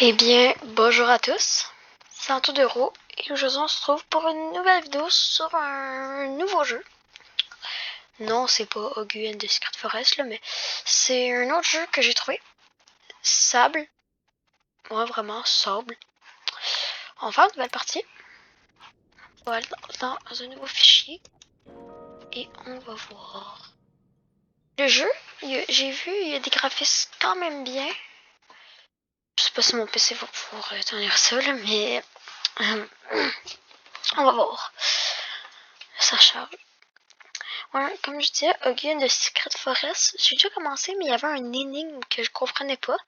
Eh bien, bonjour à tous, c'est Anto de Roux et aujourd'hui on se retrouve pour une nouvelle vidéo sur un nouveau jeu. Non, c'est pas Ogu and the Secret Forest là, mais c'est un autre jeu que j'ai trouvé. Sable. Ouais, vraiment, Sable. On va faire une nouvelle partie. On va aller dans un nouveau fichier et on va voir. Le jeu, j'ai vu, il y a des graphismes quand même bien. Je sais pas si mon PC va pouvoir tenir ça là, mais on va voir. Ça charge. Ouais, comme je disais, Ogu and the Secret Forest, j'ai déjà commencé, mais il y avait un énigme que je comprenais pas.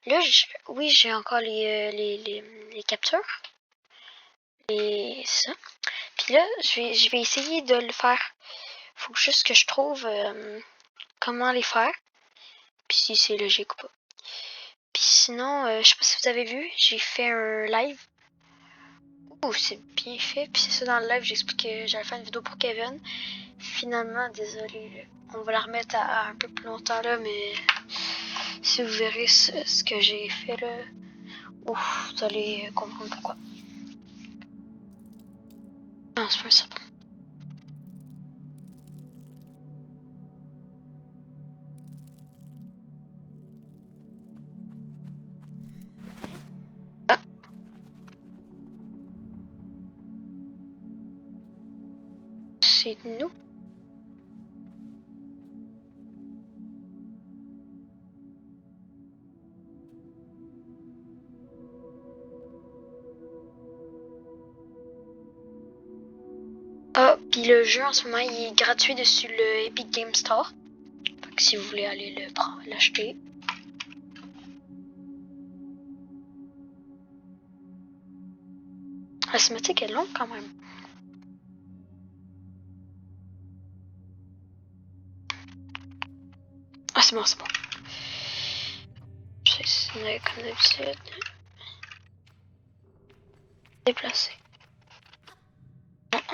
Là, oui, j'ai encore les captures. Et ça. Puis là, je vais essayer de le faire. Faut juste que je trouve comment les faire. Puis si c'est logique ou pas. Puis sinon, je sais pas si vous avez vu, j'ai fait un live. Ouh, c'est bien fait. Puis c'est ça, dans le live, j'explique que j'allais faire une vidéo pour Kevin. Finalement, désolé, on va la remettre à un peu plus longtemps là, mais si vous verrez ce que j'ai fait là, ouf, vous allez comprendre pourquoi. Non, c'est pas ça. Ah. C'est nous. Ah, puis le jeu en ce moment il est gratuit dessus le Epic Game Store. Fait que si vous voulez aller le prendre, l'acheter. La cinématique est longue quand même. Ah, c'est bon, c'est bon. C'est comme d'habitude. Déplacer.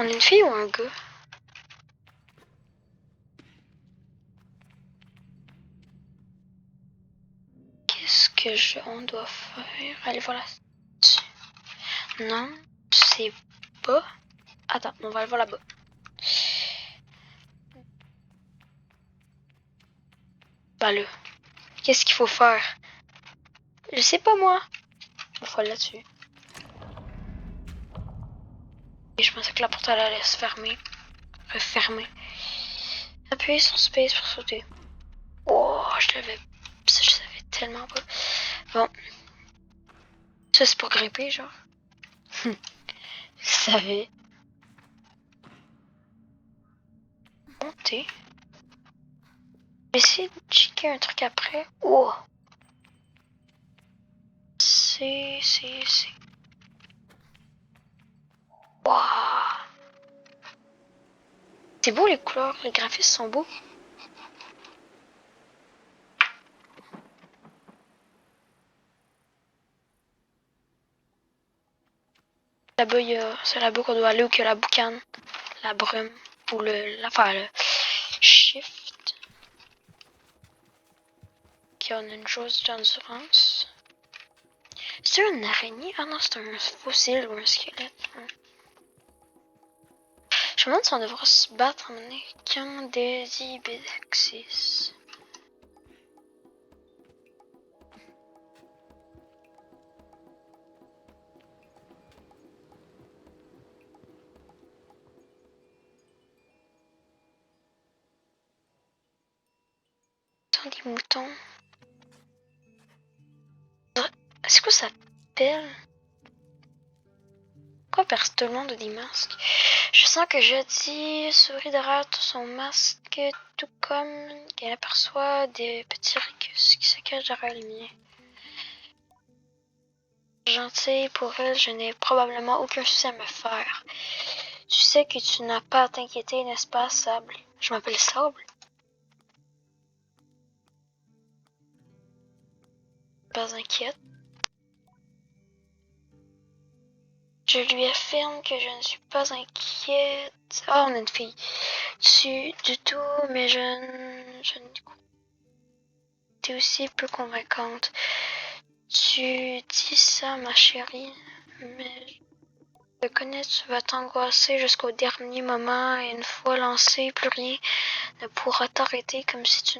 On est une fille ou un gars? Qu'est-ce que on doit faire? Allez, voilà. Non, c'est pas. Attends, on va aller voir là-bas. Bah là, qu'est-ce qu'il faut faire? Je sais pas moi. Il faut aller là-dessus. Et je pensais que la porte allait se fermer. Refermer. Appuyez sur space pour sauter. Oh, je savais tellement pas. Bon. Ça c'est pour grimper, genre. Je savais. Monter. Essayer de checker un truc après. Oh. C'est. Waouh. C'est beau les couleurs, les graphismes sont beaux. Là-bas, c'est là-bas qu'on doit aller où qu'il y a la boucane, la brume, ou l'affaire, le shift. Qui a une chose d'endurance. C'est une araignée? Ah non, c'est un fossile ou un squelette. Je me demande si on devra se battre en mannequin des Ibexis. Des moutons. C'est quoi ça s'appelle? Pourquoi tout le monde a des masques? Je sens que Jody sourit derrière son masque, tout comme qu'elle aperçoit des petits ricus qui se cachent derrière les miens. Gentille, pour elle, je n'ai probablement aucun souci à me faire. Tu sais que tu n'as pas à t'inquiéter, n'est-ce pas, Sable? Je m'appelle Sable. Pas inquiète. Je lui affirme que je ne suis pas inquiète. Oh, on a une fille. Du tout, mais je ne. T'es aussi peu convaincante. Tu dis ça, ma chérie, mais je te connais, tu vas t'angoisser jusqu'au dernier moment et une fois lancé, plus rien ne pourra t'arrêter comme si tu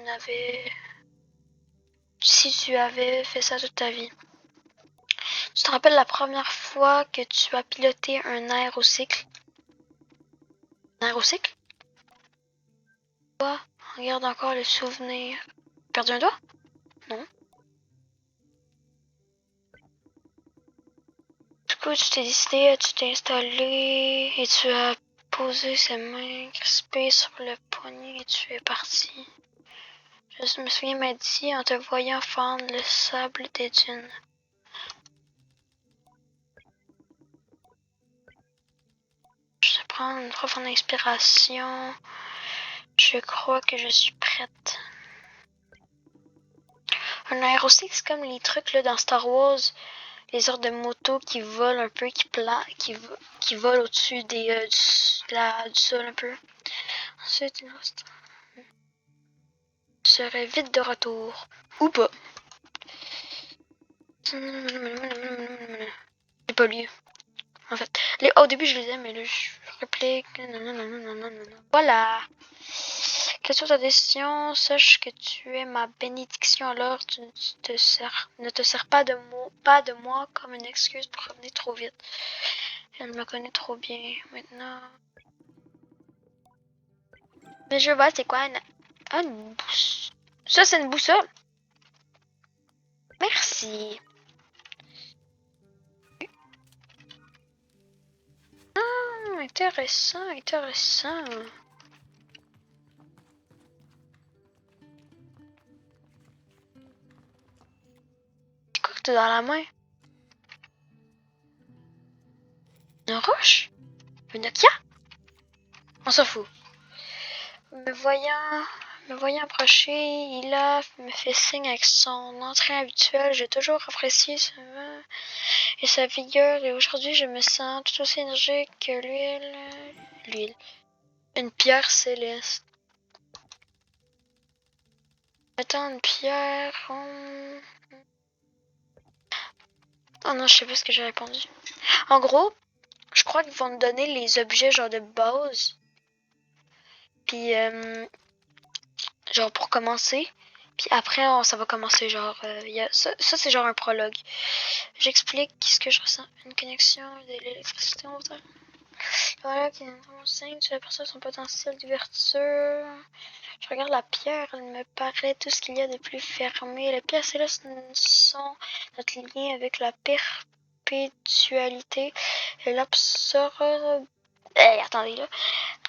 avais fait ça toute ta vie. Tu te rappelles la première fois que tu as piloté un aérocycle? Un aérocycle? Toi, regarde encore le souvenir. Perdu un doigt? Non. Du coup, tu t'es décidé, tu t'es installé et tu as posé ses mains crispées sur le poignet et tu es parti. Je me souviens m'a dit en te voyant fendre le sable des dunes. Je prends une profonde inspiration. Je crois que je suis prête. Un aérocycle, c'est comme les trucs là, dans Star Wars, les sortes de motos qui volent un peu, qui volent au-dessus du sol un peu. Ensuite, tu serais vite de retour. Ou pas. C'est pas lui. En fait, au début je les aime, mais là je réplique. Voilà. Quelle soit ta décision, sache que tu es ma bénédiction. Alors tu ne te sers pas de moi comme une excuse pour revenir trop vite. Elle me connaît trop bien maintenant. Mais je vois, c'est quoi une boussole? Ça c'est une boussole. Merci. Ah, intéressant, intéressant. C'est quoi que t'as dans la main? Une roche? Une Nokia? On s'en fout. Me voyant, me voyant approcher, il me fait signe avec son entrain habituel. J'ai toujours apprécié et sa vigueur et aujourd'hui je me sens tout aussi énergique que l'huile. Une pierre céleste. Attends, une pierre. Oh non, je sais pas ce que j'ai répondu. En gros, je crois qu'ils vont me donner les objets genre de base. Puis genre pour commencer. Puis après, ça va commencer genre. Ça c'est genre un prologue. J'explique ce que je ressens. Une connexion de l'électricité en hauteur. Voilà qui est un signe. Tu aperçois son potentiel d'ouverture. Je regarde la pierre. Elle me paraît tout ce qu'il y a de plus fermé. Les pierres célestes sont notre lien avec la perpétualité. Elle absorbe. Attendez là.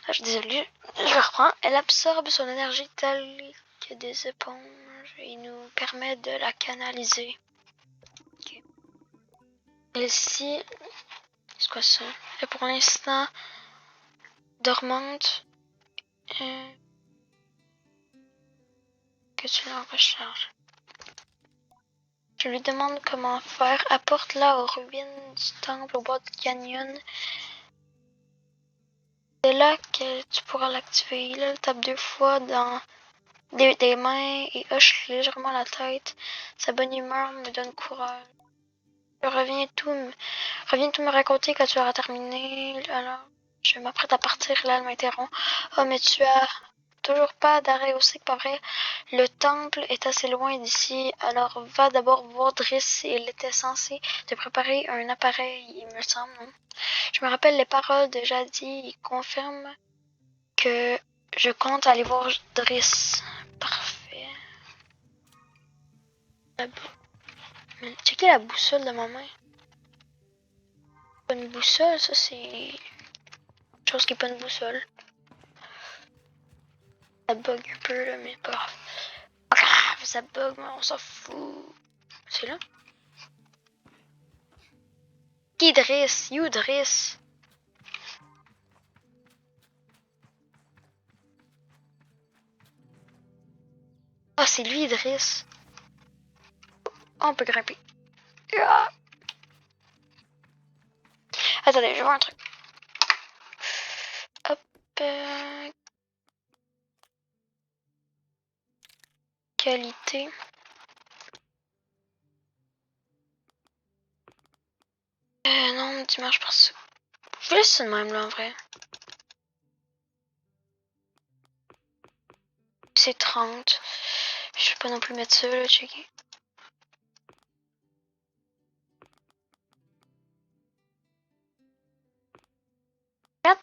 Je suis désolée. Je reprends. Elle absorbe son énergie telle que des éponges et nous permet de la canaliser. Okay. Ici, c'est quoi ça? Et pour l'instant, dormante, que tu la recharges. Je lui demande comment faire. Apporte-la aux ruines du temple au bord du canyon. C'est là que tu pourras l'activer. Là, elle tape 2 fois dans des mains et hoche légèrement la tête. Sa bonne humeur me donne courage. Reviens tout me raconter quand tu auras terminé. Alors, je m'apprête à partir. Là, elle m'interrompt. Oh, mais tu as toujours pas d'arrêt aussi, pas vrai? Le temple est assez loin d'ici. Alors, va d'abord voir Driss. Il était censé te préparer un appareil, il me semble. Non? Je me rappelle les paroles de Jadi. Il confirme que je compte aller voir Driss. Parfait. Checker la boussole de ma main. Pas une boussole, ça c'est chose qui est pas une boussole. Ça bug un peu là, mais pas grave. Pas grave, ça bug, mais on s'en fout. C'est là? Qui Driss? You Driss? Ah, c'est lui Driss. Oh, on peut grimper. Ah. Attendez, je vais voir un truc. Hop. Qualité. Non, dimanche par ça. Je vais laisser de même là en vrai. C'est 30. Je vais pas non plus mettre ça là, checker. Regarde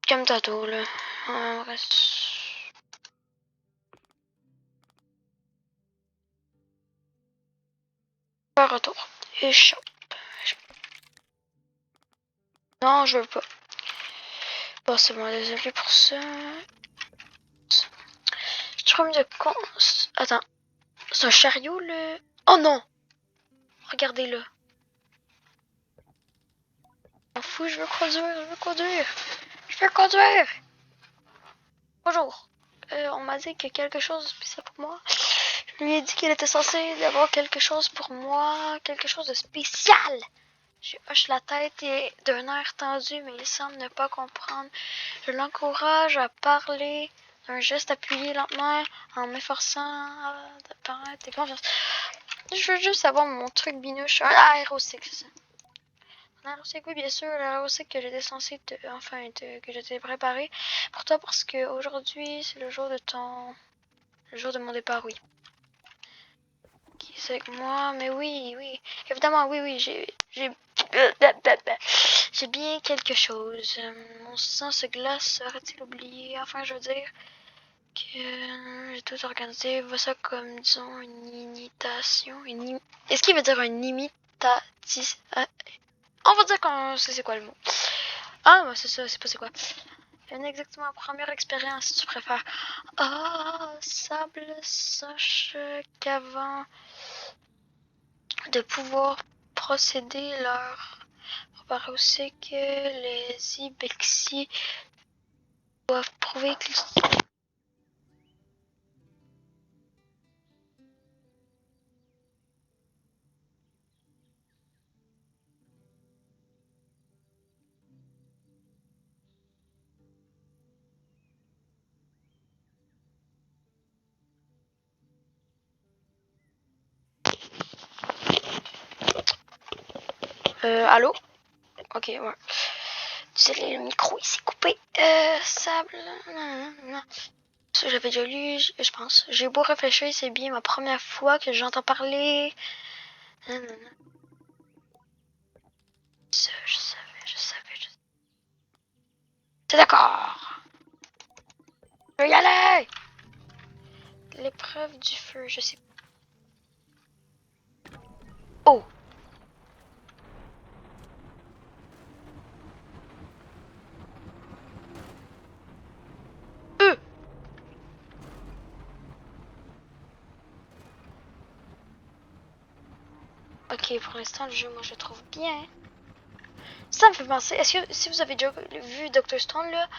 comme tantôt là. On reste. Pas retour. Et chaud. Non, je veux pas. Bon, c'est bon, désolé pour ça. Je trouve de con. Attends. C'est un chariot là. Oh non! Regardez là. M'en fous, je veux conduire, je veux conduire. Je veux conduire! Bonjour. On m'a dit que quelque chose de spécial pour moi. Je lui ai dit qu'il était censé avoir quelque chose pour moi, quelque chose de spécial. Je hoche la tête et d'un air tendu, mais il semble ne pas comprendre. Je l'encourage à parler d'un geste appuyé lentement en m'efforçant de paraître confiance. Je veux juste avoir mon truc binouche, un aérocycle, c'est ça. Un aérocycle, oui, bien sûr, l'aérocycle que j'étais censé que j'étais préparé pour toi parce que aujourd'hui c'est le jour de mon départ, oui. Qui c'est avec moi? Mais oui, oui, évidemment, oui, j'ai bien quelque chose. Mon sang se glace, aurait-il oublié? Enfin, je veux dire que j'ai tout organisé. Vois ça comme, disons, une imitation. Est-ce qu'il veut dire une imitation? On va dire qu'on sait c'est quoi le mot. Ah, bah, c'est ça, c'est pas c'est quoi. Une exactement première expérience, si tu préfères. Ah, sable sache qu'avant de pouvoir procéder leur préparer aussi que les Ibexi doivent prouver qu'ils allô? Ok, ouais. Désolé, le micro il s'est coupé. Sable. Non. Ça, j'avais déjà lu, je pense. J'ai beau réfléchir, c'est bien ma première fois que j'entends parler. Non. Ça, je savais. C'est d'accord. Je vais y aller. L'épreuve du feu, je sais. Oh. Euh. Ok, pour l'instant, le jeu, moi, je le trouve bien. Ça me fait penser. Est-ce que si vous avez déjà vu Dr. Stone, là,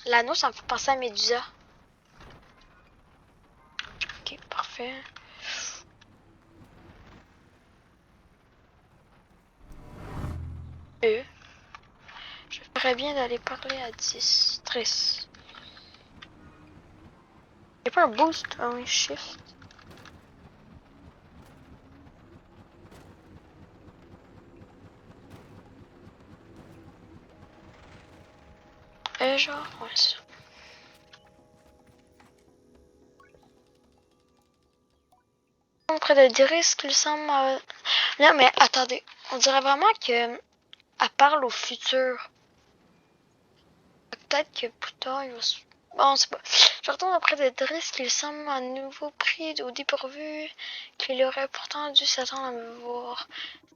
l'anneau, ça me fait penser à Medusa. Ok, parfait. Je ferais bien d'aller parler à 10. Triss. Y'a pas un boost? Ah oui, shift. Genre, ouais, c'est ça. Près de 10 risques, il semble. Non, mais attendez. On dirait vraiment que elle parle au futur. Peut-être que plus tard, il va se. Bon, c'est pas. Je retourne auprès de Driss qu'il semble à nouveau pris au dépourvu, qu'il aurait pourtant dû s'attendre à me voir.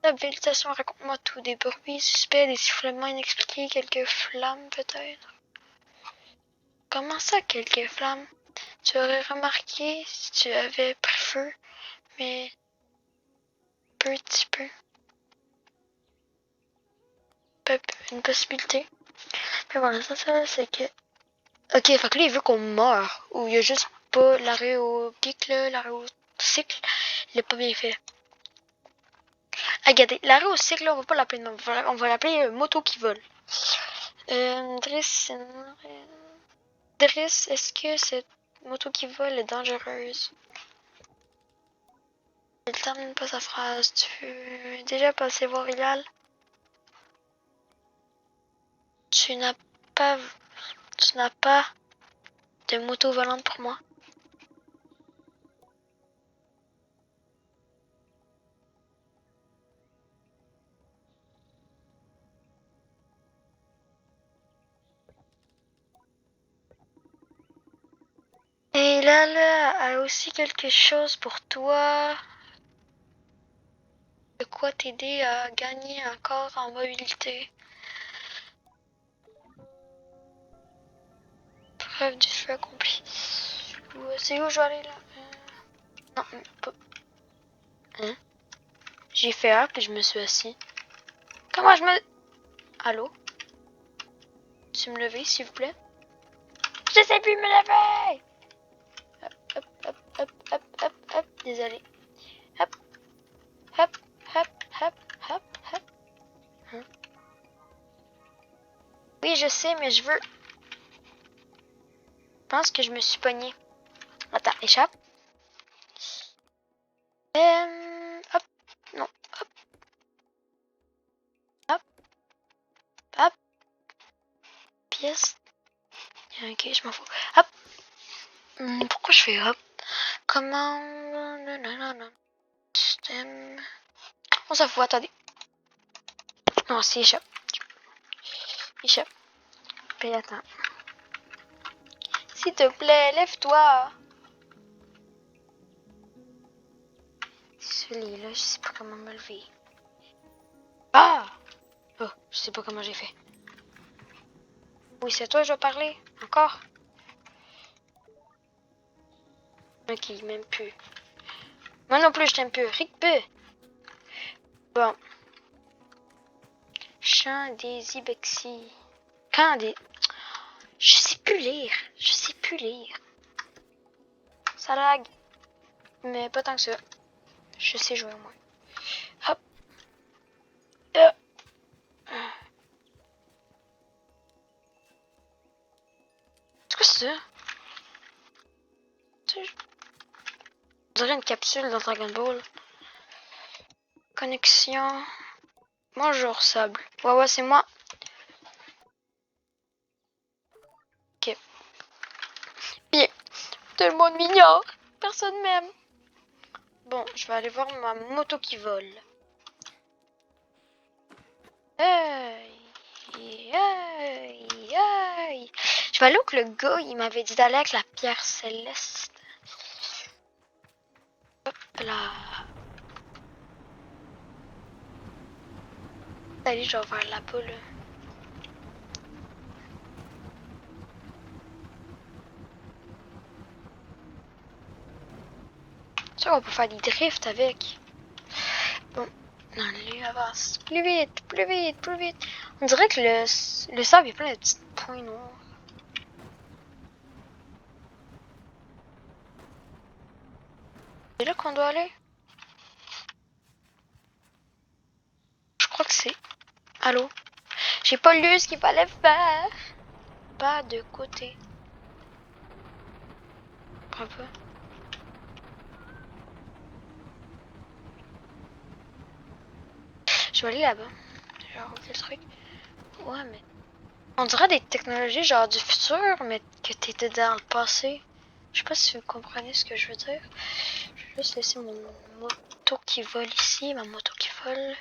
Habilitation, raconte-moi tout. Des bruits suspects, des sifflements inexpliqués, quelques flammes peut-être. Comment ça, quelques flammes? Tu aurais remarqué si tu avais pris feu, mais petit peu. Une possibilité. Mais voilà, ça c'est que. Ok, fait que lui, il veut qu'on meure. Ou il y a juste pas l'arrêt au kick, là, l'arrêt au cycle. Il est pas bien fait. Ah, regardez, l'arrêt au cycle, là, on va pas l'appeler non. On va l'appeler moto qui vole. Driss, est-ce que cette moto qui vole est dangereuse? Il termine pas sa phrase. Tu es déjà passé voir Hilal? Tu n'as pas... Tu n'as pas de moto volante pour moi? Et Hilal a aussi quelque chose pour toi. De quoi t'aider à gagner encore en mobilité. Preuve du jeu accompli. C'est où je vais aller là? Non, pas. Hein? J'ai fait A puis je me suis assis. Comment je me... Allô? Tu me lever s'il vous plaît? Je sais plus me lever! Hop, hop, hop, hop, hop, hop. Désolé. Hop, hop, hop, hop, hop, hop. Hein? Oui, je sais, mais je veux... Je pense que je me suis pognée. Attends, échappe. Hop, non, hop, hop, hop. Pièce. Ok, je m'en fous. Hop. Pourquoi je fais hop? Comment... Non. Système... On s'en fout, attendez. Non, c'est échappe. Échappe. Puis attends. S'il te plaît, lève-toi. Celui-là, je sais pas comment me lever. Ah! Oh, je sais pas comment j'ai fait. Oui, c'est toi, je dois parler. Encore? Ok, il m'aime plus. Moi non plus, je t'aime plus. Rick-peu. Bon. Chant des Ibexi. Quand des... Je sais plus lire. Je sais plus lire. Ça lag. Mais pas tant que ça. Je sais jouer au moins. Hop. C'est quoi ça? On dirait une capsule dans Dragon Ball. Connexion. Bonjour, Sable. Ouais, c'est moi. Ok. Bien. Tout le monde m'ignore. Personne m'aime. Bon, je vais aller voir ma moto qui vole. Hey, hey, hey. Je vais aller où que le gars, il m'avait dit d'aller avec la pierre céleste. Hop là. Allez, je vais vers la boule. Ça, on peut faire des drifts avec. Bon, allez, avance. Plus vite, plus vite, plus vite. On dirait que le sable est plein de petits points noirs. C'est là qu'on doit aller? Je crois que c'est... Allô? J'ai pas lu ce qu'il fallait faire. Pas de côté. Un peu. Je vais aller là-bas. Genre, quel truc? Ouais, mais... On dirait des technologies genre du futur, mais que t'étais dans le passé. Je sais pas si vous comprenez ce que je veux dire. Je vais juste laisser mon moto qui vole ici, ma moto qui vole.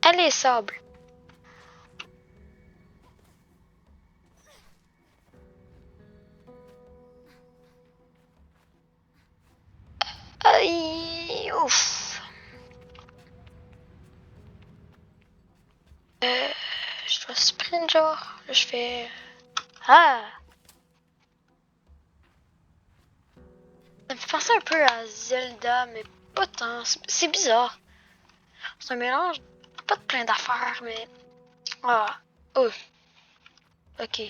Allez, sable. Aïe, ouf. Je dois sprint genre. Là, je fais... Ah! Ça me fait penser un peu à Zelda, mais pas tant. C'est bizarre. C'est un mélange, pas de plein d'affaires, mais... Ah, oh, ok.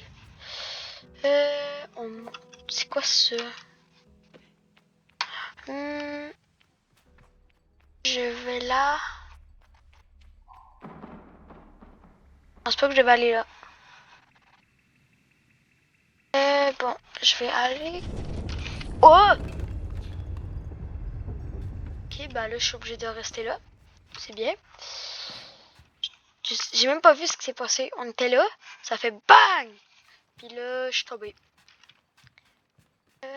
C'est quoi ça? Je vais là. Je pense pas que je vais aller là. Bon, je vais aller... Oh! Ok, bah là, je suis obligée de rester là. C'est bien. J'ai même pas vu ce qui s'est passé. On était là, ça fait BANG! Puis là, je suis tombée. On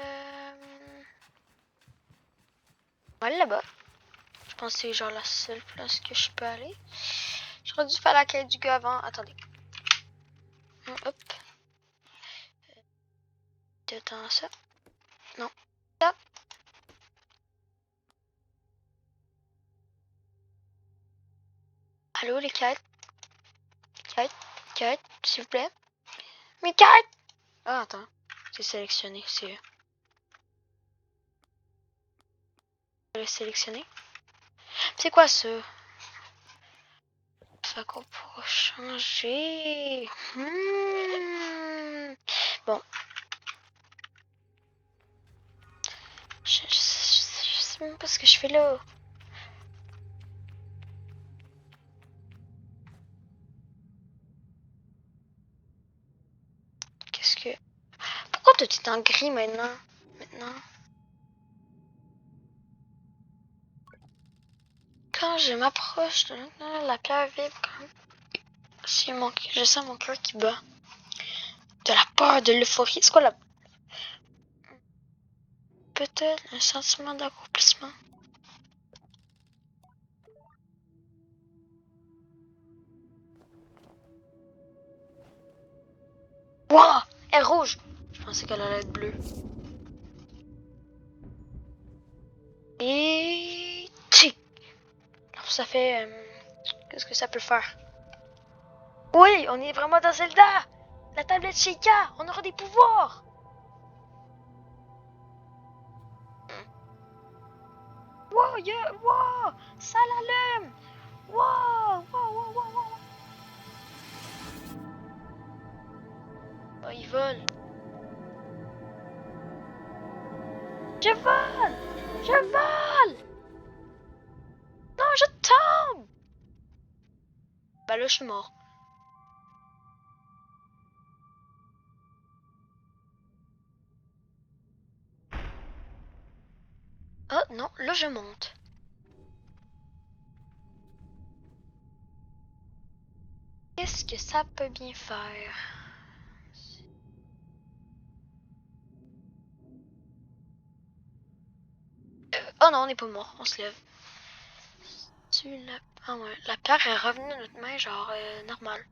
va aller là-bas. Je pense que c'est genre la seule place que je peux aller. J'aurais dû faire la quête du gars avant. Attendez. Hop. Dedans ça. Non. Ça. Allô, les quêtes? Quêtes, s'il vous plaît. Mes quêtes! Ah, attends. C'est sélectionné, c'est... Je vais le sélectionner. C'est quoi ça? Ça qu'on pourra changer. Bon. Je sais même pas ce que je fais là. Qu'est-ce que... Pourquoi tout est en gris maintenant? Quand je m'approche de la pierre vibre, je sens mon cœur qui bat. De la peur, de l'euphorie. C'est quoi la... Peut-être un sentiment d'accomplissement. Wouah! Elle est rouge! Je pensais qu'elle allait être bleue. Et... Tchic! Alors ça fait... Qu'est-ce que ça peut faire? Oui, on est vraiment dans Zelda! La tablette Sheikah! On aura des pouvoirs! Wow, wow! Ça l'allume! Wow! Wow! Oh, ils volent! Je vole! Je vole! Non, je tombe! Bah là, je suis mort. Oh non, là, je monte. Qu'est-ce que ça peut bien faire? Oh non, on n'est pas mort, on se lève. Ah ouais, la pierre est revenue à notre main, genre normal.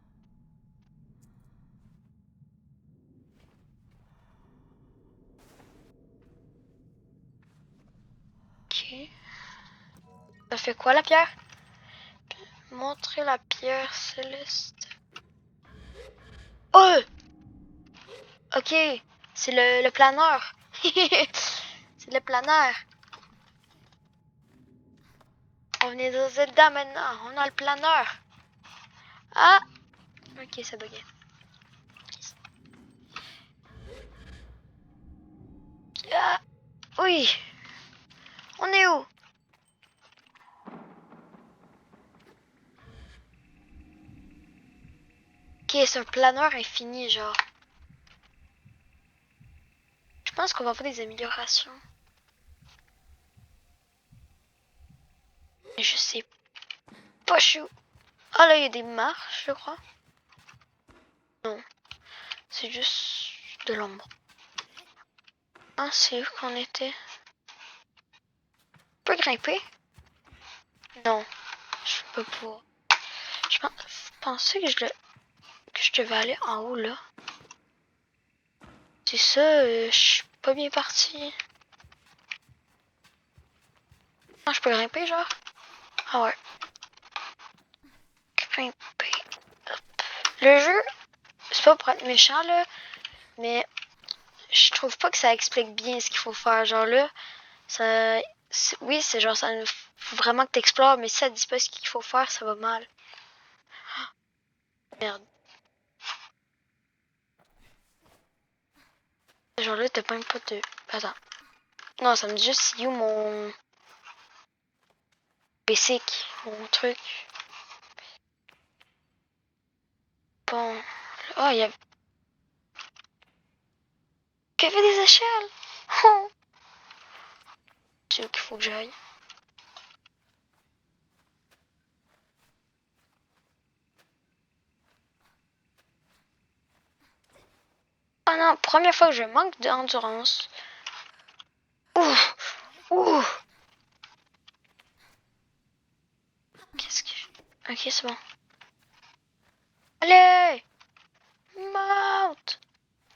Ok. Ça fait quoi la pierre? Montrer la pierre céleste. Oh! Ok, c'est le planeur. C'est le planeur. On est dans Zelda maintenant, on a le planeur. Ah! Ok, ça buguait. Ah! Oui! On est où? Ok, c'est un planeur infini, genre. Je pense qu'on va avoir des améliorations. Mais je sais pas, je suis où. Ah là, il y a des marches, je crois. Non, c'est juste de l'ombre. Ah, c'est où qu'on était? On peut grimper? Non, je peux pas. Je pensais que je devais aller en haut, là. C'est ça, je suis pas bien partie. Ah, je peux grimper, genre? Ah ouais. Grimper. Hop. Le jeu, c'est pas pour être méchant, là, mais je trouve pas que ça explique bien ce qu'il faut faire. Genre là, ça... Oui, c'est genre, ça faut vraiment que t'explores, mais si ça te dit pas ce qu'il faut faire, ça va mal. Merde. Genre là, t'as même pas de... Attends. Non, ça me dit juste c'est où mon... basic, mon truc. Bon. Oh, il y a... Que fait des échelles? Oh. C'est où qu'il faut que j'aille? Oh non, première fois que je manque d'endurance. Ouh! Ouh! Qu'est-ce que... Ok, c'est bon. Allez! Monte!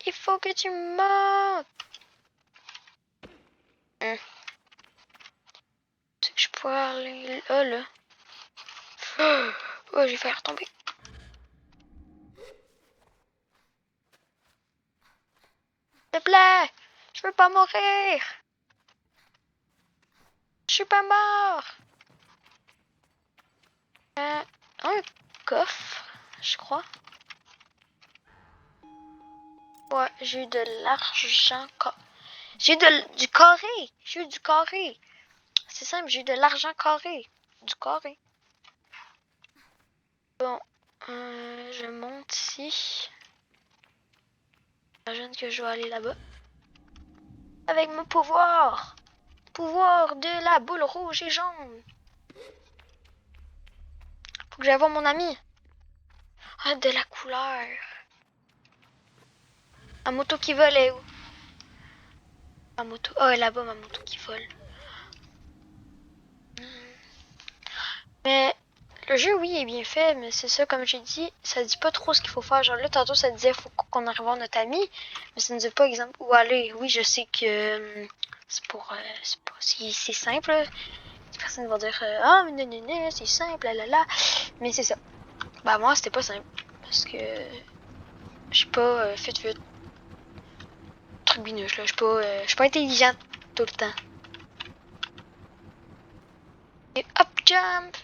Il faut que tu montes! Tu sais que je pourrais aller là, là. Oh, j'ai failli retomber. S'il te plaît! Je veux pas mourir! Je suis pas mort! Un coffre, je crois. Ouais, j'ai eu de l'argent. J'ai eu du carré! J'ai eu du carré! C'est simple, j'ai eu de l'argent carré. Du carré. Bon, je monte ici. J'imagine que je vais aller là-bas. Avec mon pouvoir! Pouvoir de la boule rouge et jaune! Faut que j'aille voir mon ami. Ah, de la couleur. Ma moto qui vole est où? Ma moto. Oh, elle est là-bas, ma moto qui vole. Mais le jeu, oui, est bien fait, mais c'est ça, comme j'ai dit, ça dit pas trop ce qu'il faut faire. Genre là, tantôt, ça disait faut qu'on arrive voir notre ami, mais ça ne dit pas, exemple, où aller. Oui, je sais que c'est simple. Personne va dire ah, mais non, c'est simple, là, là. Mais c'est ça. Bah, moi, c'était pas simple. Parce que je suis pas fait truc binouche, là. Je suis pas intelligente tout le temps. Et hop, jump!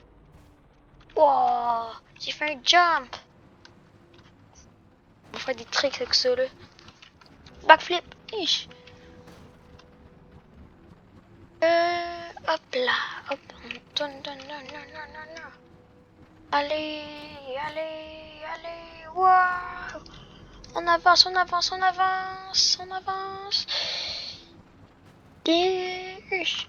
Wow! J'ai fait un jump! On va faire des tricks avec ça, là. Backflip! Ish. Hop là! Hop, on tourne, non. Allez, allez, allez! Wow! On avance, on avance, on avance, on avance! Ish.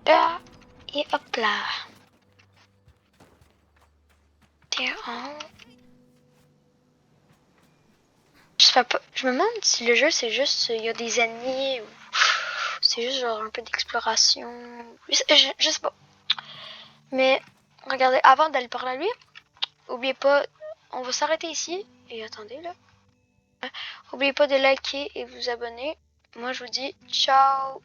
Là, et hop là! T'es en haut. Je me demande si le jeu c'est juste il y a des ennemis ou c'est juste genre un peu d'exploration. Je sais pas. Mais regardez, avant d'aller par là lui, oubliez pas, on va s'arrêter ici. Et attendez là. Oubliez pas de liker et vous abonner. Moi je vous dis ciao.